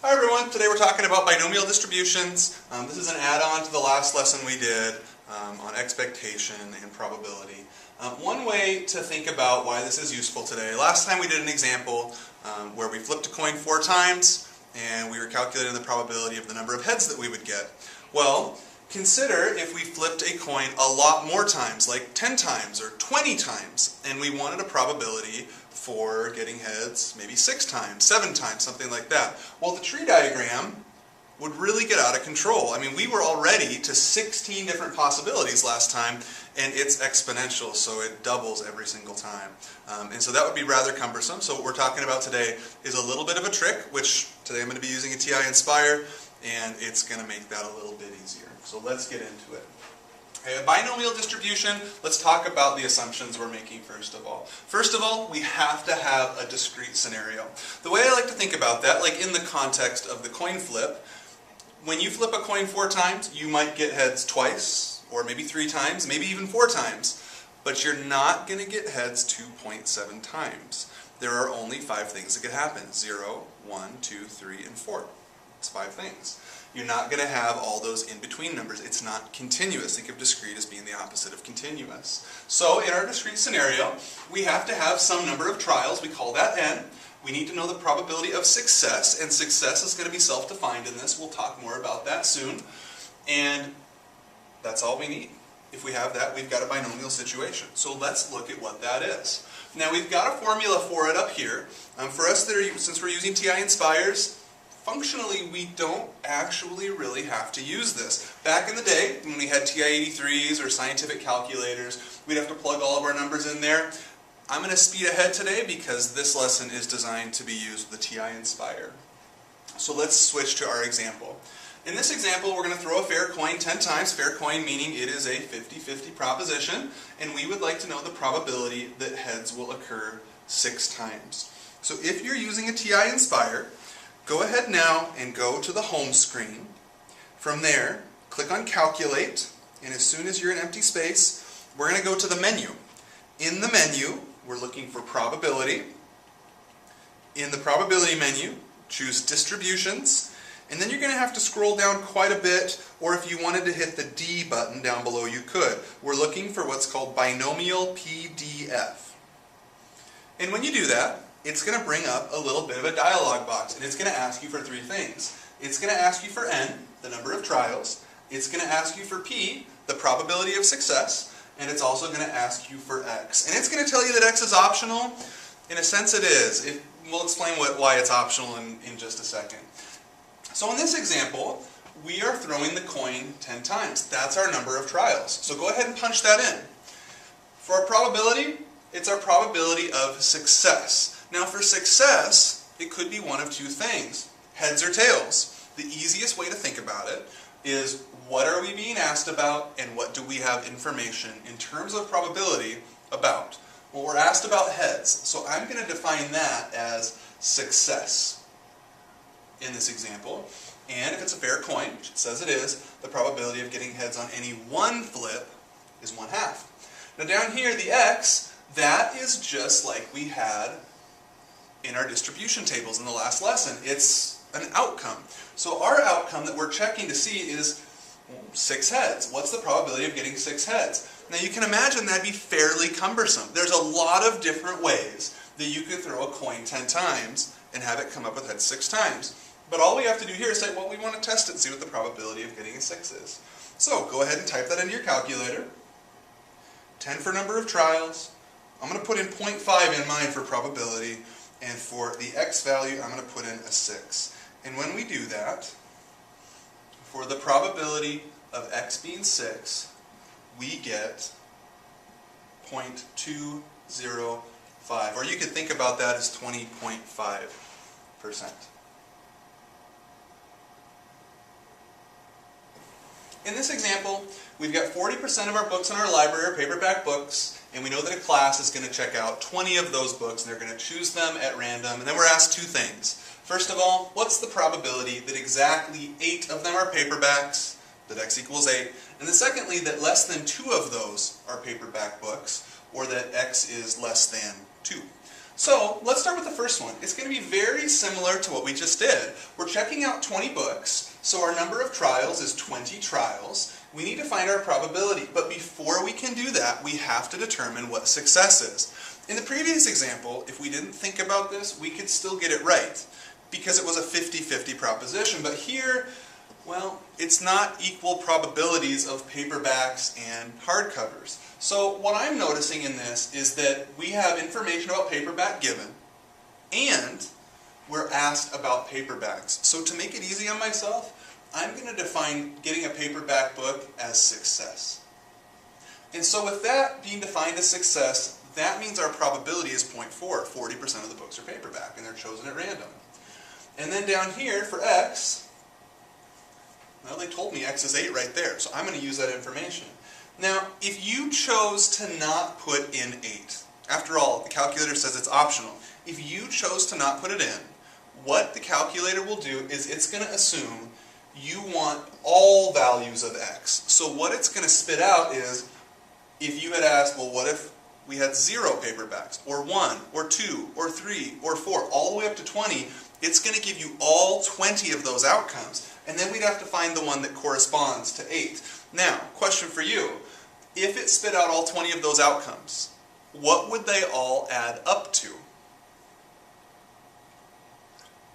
Hi everyone, today we're talking about binomial distributions. This is an add-on to the last lesson we did on expectation and probability. One way to think about why this is useful today, last time we did an example where we flipped a coin 4 times and we were calculating the probability of the number of heads that we would get. Well, consider if we flipped a coin a lot more times, like 10 times or 20 times, and we wanted a probability for getting heads maybe 6 times, 7 times, something like that. Well, the tree diagram would really get out of control. I mean, we were already to 16 different possibilities last time, and it's exponential, so it doubles every single time. And so that would be rather cumbersome. So what we're talking about today is a little bit of a trick, which today I'm going to be using a TI Inspire, and it's going to make that a little bit easier. So let's get into it. A binomial distribution, let's talk about the assumptions we're making first of all. First of all, we have to have a discrete scenario. The way I like to think about that, like in the context of the coin flip, when you flip a coin 4 times, you might get heads twice, or maybe 3 times, maybe even 4 times, but you're not going to get heads 2.7 times. There are only 5 things that could happen: 0, 1, 2, 3, and 4. It's 5 things. You're not going to have all those in-between numbers. It's not continuous. Think of discrete as being the opposite of continuous. So in our discrete scenario, we have to have some number of trials. We call that n. We need to know the probability of success, and success is going to be self-defined in this. We'll talk more about that soon. And that's all we need. If we have that, we've got a binomial situation. So let's look at what that is. Now we've got a formula for it up here. For us, since we're using TI Inspires, functionally, we don't actually really have to use this. Back in the day, when we had TI-83s or scientific calculators, we'd have to plug all of our numbers in there. I'm going to speed ahead today because this lesson is designed to be used with the TI Inspire. So let's switch to our example. In this example, we're going to throw a fair coin 10 times. Fair coin meaning it is a 50-50 proposition, and we would like to know the probability that heads will occur 6 times. So if you're using a TI Inspire, go ahead now and go to the home screen. From there, click on Calculate, and as soon as you're in empty space, we're going to go to the menu. In the menu, we're looking for probability. In the probability menu, choose Distributions, and then you're going to have to scroll down quite a bit, or if you wanted to hit the D button down below, you could. We're looking for what's called Binomial PDF. And when you do that, it's going to bring up a little bit of a dialog box, and it's going to ask you for 3 things. It's going to ask you for n, the number of trials. It's going to ask you for p, the probability of success. And it's also going to ask you for x. And it's going to tell you that x is optional. In a sense it is. We'll explain why it's optional in just a second. So in this example, we are throwing the coin 10 times. That's our number of trials. So go ahead and punch that in. For our probability, it's our probability of success. Now for success, it could be one of 2 things: heads or tails. The easiest way to think about it is, what are we being asked about and what do we have information in terms of probability about? Well, we're asked about heads, so I'm going to define that as success in this example. And if it's a fair coin, which it says it is, the probability of getting heads on any one flip is 1/2. Now down here, the x, that is just like we had in our distribution tables in the last lesson. It's an outcome. So our outcome that we're checking to see is 6 heads. What's the probability of getting 6 heads? Now you can imagine that'd be fairly cumbersome. There's a lot of different ways that you could throw a coin 10 times and have it come up with heads 6 times. But all we have to do here is say, well, we want to test it and see what the probability of getting a 6 is. So go ahead and type that into your calculator. 10 for number of trials. I'm going to put in 0.5 in mine for probability, and for the x value, I'm going to put in a 6. And when we do that, for the probability of x being 6, we get 0.205, or you could think about that as 20.5%. In this example, we've got 40% of our books in our library are paperback books, and we know that a class is going to check out 20 of those books, and they're going to choose them at random, and then we're asked 2 things. First of all, what's the probability that exactly 8 of them are paperbacks, that x equals 8, and then secondly, that less than 2 of those are paperback books, or that x is less than 2. So let's start with the first one. It's going to be very similar to what we just did. We're checking out 20 books, so our number of trials is 20 trials. We need to find our probability, but before we can do that, we have to determine what success is. In the previous example, if we didn't think about this, we could still get it right, because it was a 50-50 proposition. But here, well, it's not equal probabilities of paperbacks and hardcovers. So what I'm noticing in this is that we have information about paperback given, and we're asked about paperbacks. So to make it easy on myself, I'm going to define getting a paperback book as success. And so with that being defined as success, that means our probability is 0.4. 40% of the books are paperback, and they're chosen at random. And then down here for X, well, they told me X is 8 right there, so I'm going to use that information. Now, if you chose to not put in 8, after all, the calculator says it's optional. If you chose to not put it in, what the calculator will do is it's going to assume you want all values of X. So what it's going to spit out is, if you had asked, well, what if we had 0 paperbacks, or 1, or 2, or 3, or 4, all the way up to 20, it's going to give you all 20 of those outcomes. And then we'd have to find the one that corresponds to 8. Now, question for you. If it spit out all 20 of those outcomes, what would they all add up to?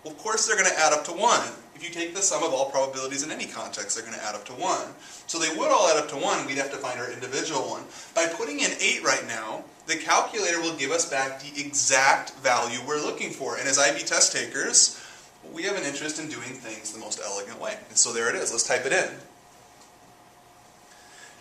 Well, of course they're going to add up to 1. If you take the sum of all probabilities in any context, they're going to add up to 1. So they would all add up to 1, we'd have to find our individual one. By putting in 8 right now, the calculator will give us back the exact value we're looking for. And as IB test takers, we have an interest in doing things the most elegant way. And so there it is. Let's type it in.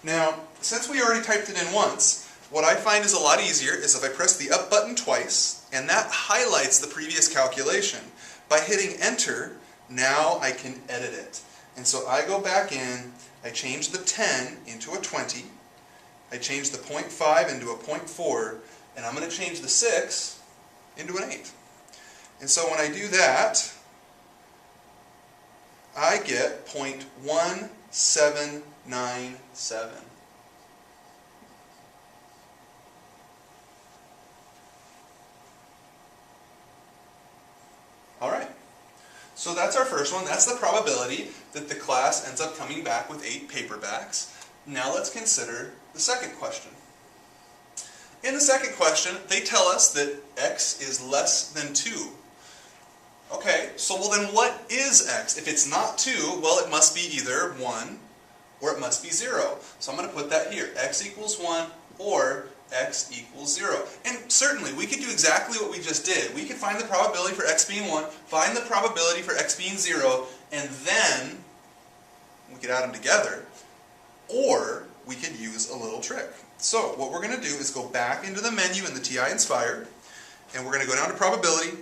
Now, since we already typed it in once, what I find is a lot easier is if I press the up button twice, and that highlights the previous calculation. By hitting enter, now I can edit it. And so I go back in, I change the 10 into a 20, I change the 0.5 into a 0.4, and I'm going to change the 6 into an 8. And so when I do that, I get 0.1797. Alright, so that's our first one. That's the probability that the class ends up coming back with 8 paperbacks. Now let's consider the second question. In the second question, they tell us that X is less than 2. Okay, so well then what is X? If it's not 2, well it must be either 1 or it must be 0. So I'm going to put that here. X equals 1 or X equals 0. And certainly we could do exactly what we just did. We could find the probability for X being 1, find the probability for X being 0, and then we could add them together. Or we could use a little trick. So what we're going to do is go back into the menu in the TI Inspired, and we're going to go down to probability.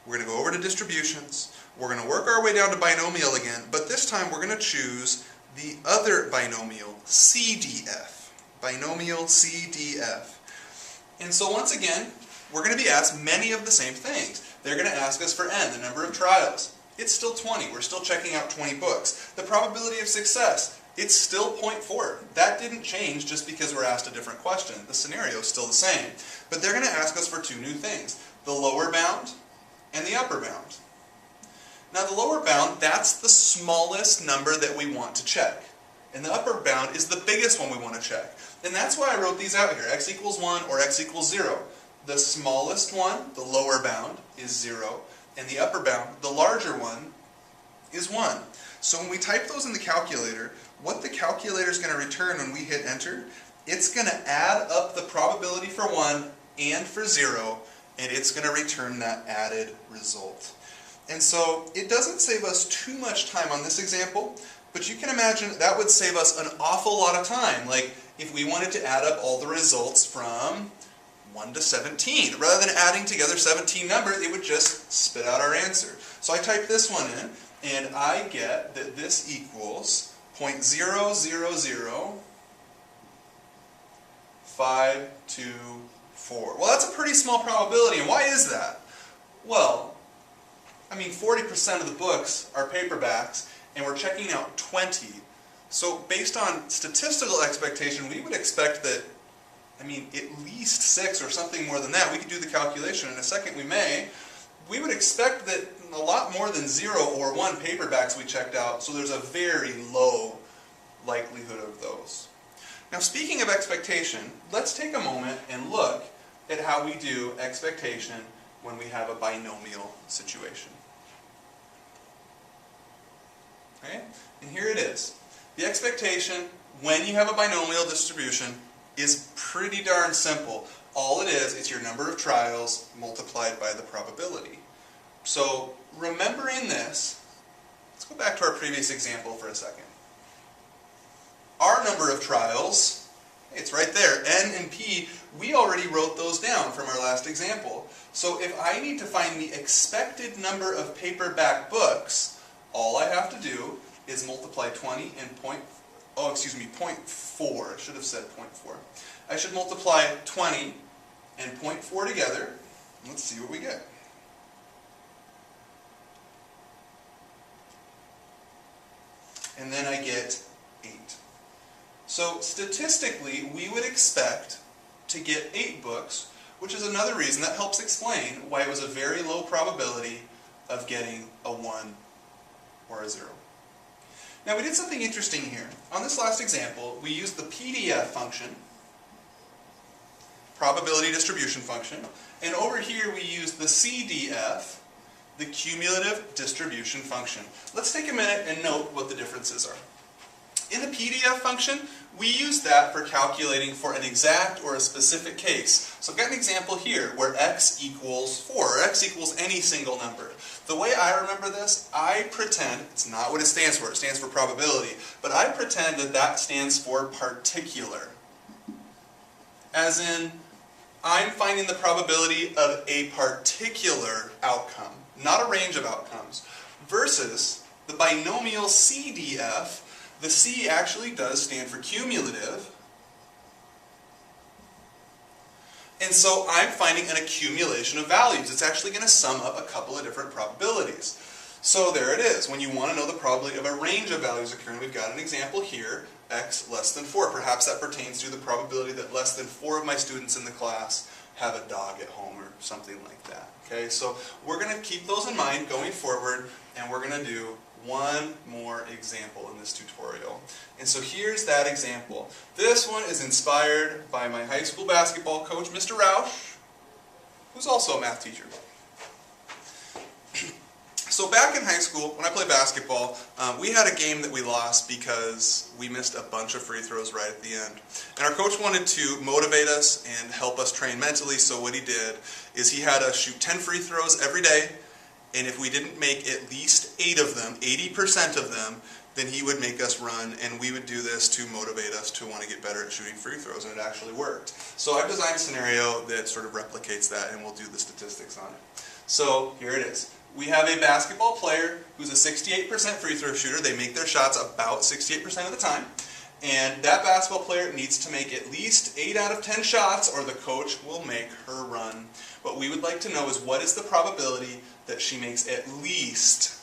We're going to go over to distributions. We're going to work our way down to binomial again, but this time we're going to choose the other binomial, CDF. Binomial CDF. And so once again, we're going to be asked many of the same things. They're going to ask us for n, the number of trials. It's still 20. We're still checking out 20 books. The probability of success, it's still 0.4. That didn't change just because we're asked a different question. The scenario is still the same. But they're going to ask us for 2 new things, the lower bound and the upper bound. Now the lower bound, that's the smallest number that we want to check. And the upper bound is the biggest one we want to check. And that's why I wrote these out here, x equals 1 or x equals 0. The smallest one, the lower bound, is 0. And the upper bound, the larger one, is 1. So when we type those in the calculator, what the calculator is going to return when we hit enter, it's going to add up the probability for 1 and for 0, and it's going to return that added result. And so it doesn't save us too much time on this example, but you can imagine that would save us an awful lot of time. Like if we wanted to add up all the results from 1 to 17. Rather than adding together 17 numbers, it would just spit out our answer. So I type this one in, and I get that this equals 0.000524. Well, that's a pretty small probability, and why is that? Well, I mean, 40% of the books are paperbacks, and we're checking out 20. So based on statistical expectation, we would expect that I mean, at least 6 or something more than that. We could do the calculation in a second, we may. We would expect that a lot more than 0 or 1 paperbacks we checked out, so there's a very low likelihood of those. Now, speaking of expectation, let's take a moment and look at how we do expectation when we have a binomial situation. Okay? And here it is. The expectation when you have a binomial distribution is pretty darn simple. All it is your number of trials multiplied by the probability. So, remembering this, let's go back to our previous example for a second. Our number of trials, it's right there, N and P, we already wrote those down from our last example. So if I need to find the expected number of paperback books, all I have to do is multiply 20 and 0.4. I should have said 0.4. I should multiply 20 and 0.4 together. Let's see what we get. And then I get 8. So statistically, we would expect to get 8 books, which is another reason that helps explain why it was a very low probability of getting a 1 or a 0. Now we did something interesting here. On this last example, we used the PDF function, probability distribution function, and over here we used the CDF, the cumulative distribution function. Let's take a minute and note what the differences are. In the PDF function, we use that for calculating for an exact or a specific case. So I've got an example here where x equals 4, or x equals any single number. The way I remember this, I pretend, it's not what it stands for probability, but I pretend that that stands for particular. As in, I'm finding the probability of a particular outcome, not a range of outcomes, versus the binomial CDF. The C actually does stand for cumulative. And so I'm finding an accumulation of values. It's actually going to sum up a couple of different probabilities. So there it is. When you want to know the probability of a range of values occurring, we've got an example here, x less than 4. Perhaps that pertains to the probability that less than 4 of my students in the class have a dog at home or something like that. Okay, so we're going to keep those in mind going forward, and we're going to do one more example in this tutorial. And so here's that example. This one is inspired by my high school basketball coach, Mr. Roush, who's also a math teacher. So back in high school, when I played basketball, we had a game that we lost because we missed a bunch of free throws right at the end. And our coach wanted to motivate us and help us train mentally, so what he did is he had us shoot 10 free throws every day, and if we didn't make at least 8 of them, 80% of them, then he would make us run, and we would do this to motivate us to want to get better at shooting free throws, and it actually worked. So I've designed a scenario that sort of replicates that, and we'll do the statistics on it. So here it is. We have a basketball player who's a 68% free throw shooter. They make their shots about 68% of the time. And that basketball player needs to make at least 8 out of 10 shots, or the coach will make her run. What we would like to know is, what is the probability that she makes at least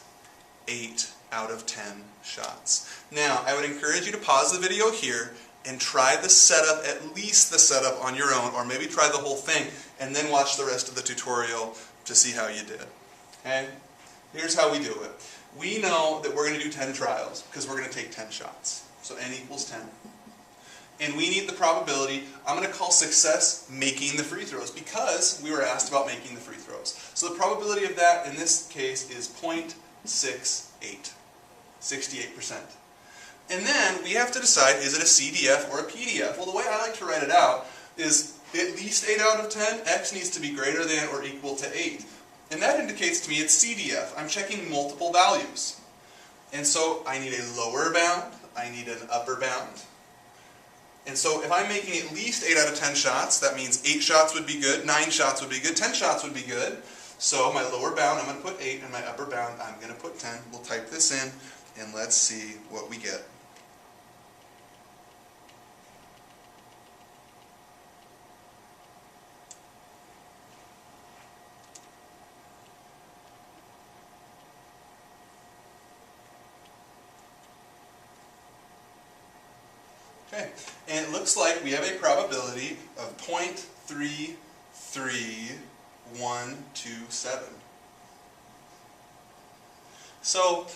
8 out of 10 shots? Now, I would encourage you to pause the video here and try the setup, at least the setup on your own, or maybe try the whole thing, and then watch the rest of the tutorial to see how you did. Okay? Here's how we do it. We know that we're going to do 10 trials because we're going to take 10 shots. So n equals 10. And we need the probability. I'm going to call success making the free throws because we were asked about making the free throws. So the probability of that in this case is 0.68, 68%. And then we have to decide, is it a CDF or a PDF? Well, the way I like to write it out is at least 8 out of 10, x needs to be greater than or equal to 8. And that indicates to me it's CDF. I'm checking multiple values. And so I need a lower bound, I need an upper bound. And so if I'm making at least 8 out of 10 shots, that means 8 shots would be good, 9 shots would be good, 10 shots would be good. So my lower bound, I'm going to put 8, and my upper bound, I'm going to put 10. We'll type this in, and let's see what we get. Okay, and it looks like we have a probability of 0.33127. So,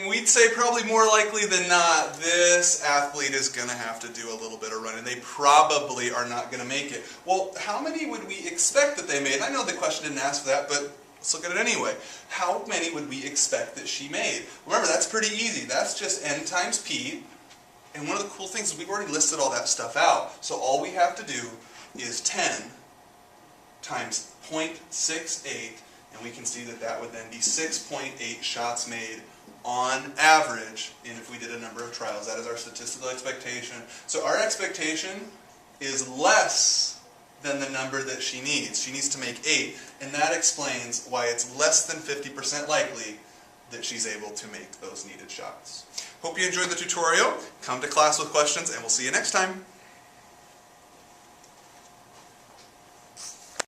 we'd say probably more likely than not, this athlete is going to have to do a little bit of running. They probably are not going to make it. Well, how many would we expect that they made? I know the question didn't ask for that, but let's look at it anyway. How many would we expect that she made? Remember, that's pretty easy. That's just n times p. And one of the cool things is we've already listed all that stuff out. So all we have to do is 10 times 0.68, and we can see that that would then be 6.8 shots made on average, and if we did a number of trials. That is our statistical expectation. So our expectation is less than the number that she needs. She needs to make 8, and that explains why it's less than 50% likely that she's able to make those needed shots. Hope you enjoyed the tutorial. Come to class with questions, and we'll see you next time.